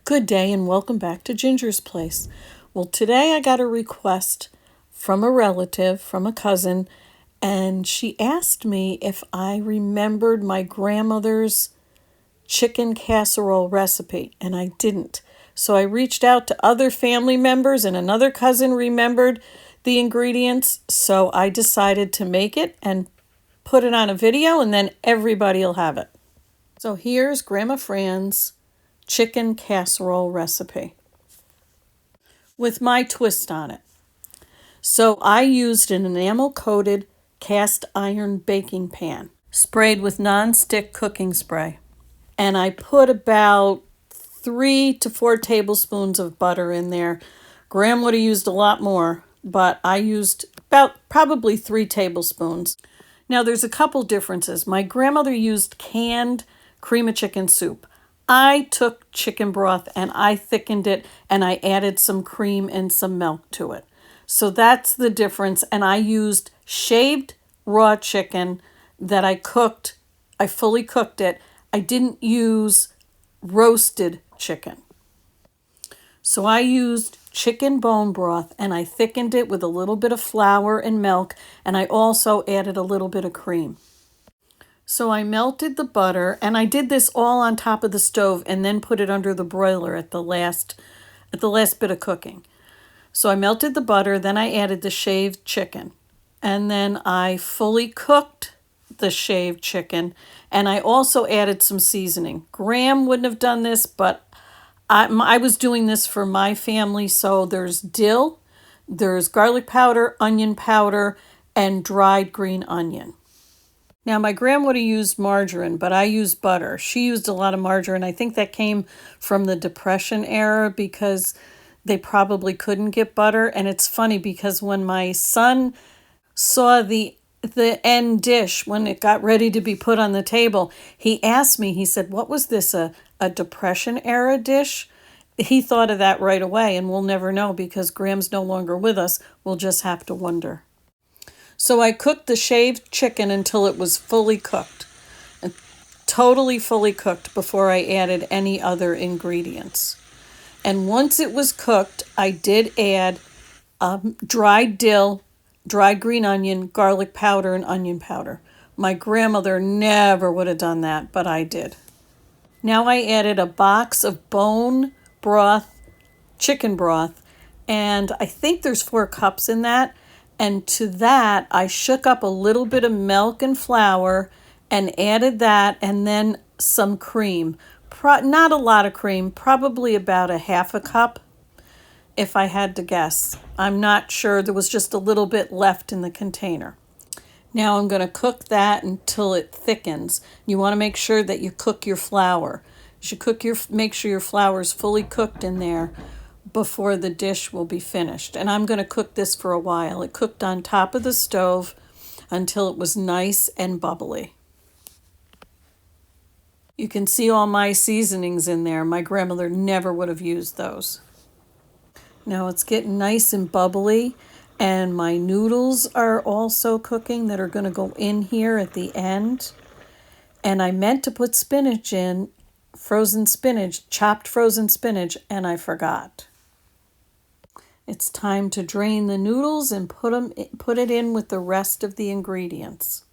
Good day and welcome back to Ginger's Place. Well, today I got a request from a relative, from a cousin, and she asked me if I remembered my grandmother's chicken casserole recipe, and I didn't. So I reached out to other family members, and another cousin remembered the ingredients, so I decided to make it and put it on a video, and then everybody will have it. So here's Grandma Fran's chicken casserole recipe with my twist on it. So I used an enamel-coated cast iron baking pan sprayed with non-stick cooking spray. And I put about 3 to 4 tablespoons of butter in there. Graham would have used a lot more, but I used about probably 3 tablespoons. Now there's a couple differences. My grandmother used canned cream of chicken soup. I took chicken broth and I thickened it and I added some cream and some milk to it. So that's the difference. And I used shaved raw chicken that I cooked. I fully cooked it. I didn't use roasted chicken. So I used chicken bone broth and I thickened it with a little bit of flour and milk, and I also added a little bit of cream. So I melted the butter, and I did this all on top of the stove and then put it under the broiler at the last bit of cooking. So I melted the butter, then I added the shaved chicken, and then I fully cooked the shaved chicken, and I also added some seasoning. Graham wouldn't have done this, but I was doing this for my family. So there's dill, there's garlic powder, onion powder, and dried green onion. Now, my grandma would have used margarine, but I used butter. She used a lot of margarine. I think that came from the Depression era because they probably couldn't get butter. And it's funny because when my son saw the end dish, when it got ready to be put on the table, he asked me, he said, "What was this, a Depression era dish?" He thought of that right away, and we'll never know because Graham's no longer with us. We'll just have to wonder. So I cooked the shaved chicken until it was fully cooked, totally fully cooked before I added any other ingredients. And once it was cooked, I did add dried dill, dried green onion, garlic powder, and onion powder. My grandmother never would have done that, but I did. Now I added a box of bone broth, chicken broth, and I think there's 4 cups in that. And to that, I shook up a little bit of milk and flour and added that, and then some cream. Not a lot of cream, probably about a half a cup, if I had to guess. I'm not sure. There was just a little bit left in the container. Now I'm going to cook that until it thickens. You want to make sure that you cook your flour. You should make sure your flour is fully cooked in there before the dish will be finished. And I'm going to cook this for a while. It cooked on top of the stove until it was nice and bubbly. You can see all my seasonings in there. My grandmother never would have used those. Now it's getting nice and bubbly, and my noodles are also cooking that are going to go in here at the end. And I meant to put spinach in, frozen spinach, chopped frozen spinach, and I forgot. It's time to drain the noodles and put it in with the rest of the ingredients.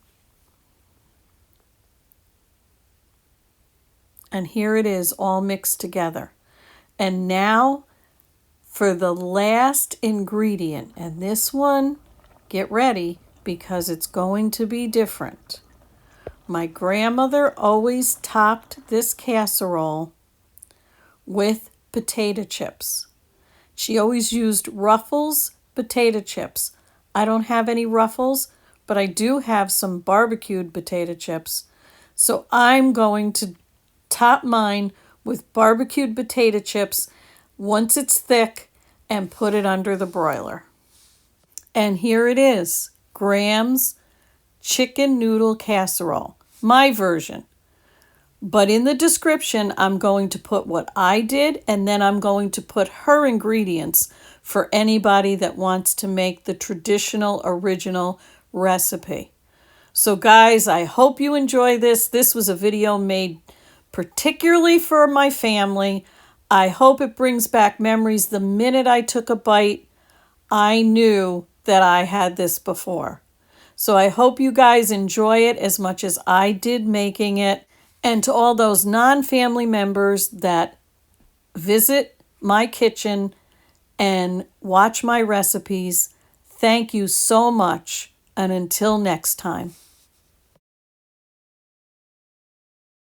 And here it is all mixed together. And now for the last ingredient. And this one, get ready because it's going to be different. My grandmother always topped this casserole with potato chips. She always used Ruffles potato chips. I don't have any Ruffles, but I do have some barbecued potato chips. So I'm going to top mine with barbecued potato chips once it's thick and put it under the broiler. And here it is, Graham's chicken noodle casserole, my version. But in the description, I'm going to put what I did, and then I'm going to put her ingredients for anybody that wants to make the traditional original recipe. So guys, I hope you enjoy this. This was a video made particularly for my family. I hope it brings back memories. The minute I took a bite, I knew that I had this before. So I hope you guys enjoy it as much as I did making it. And to all those non-family members that visit my kitchen and watch my recipes, thank you so much. And until next time.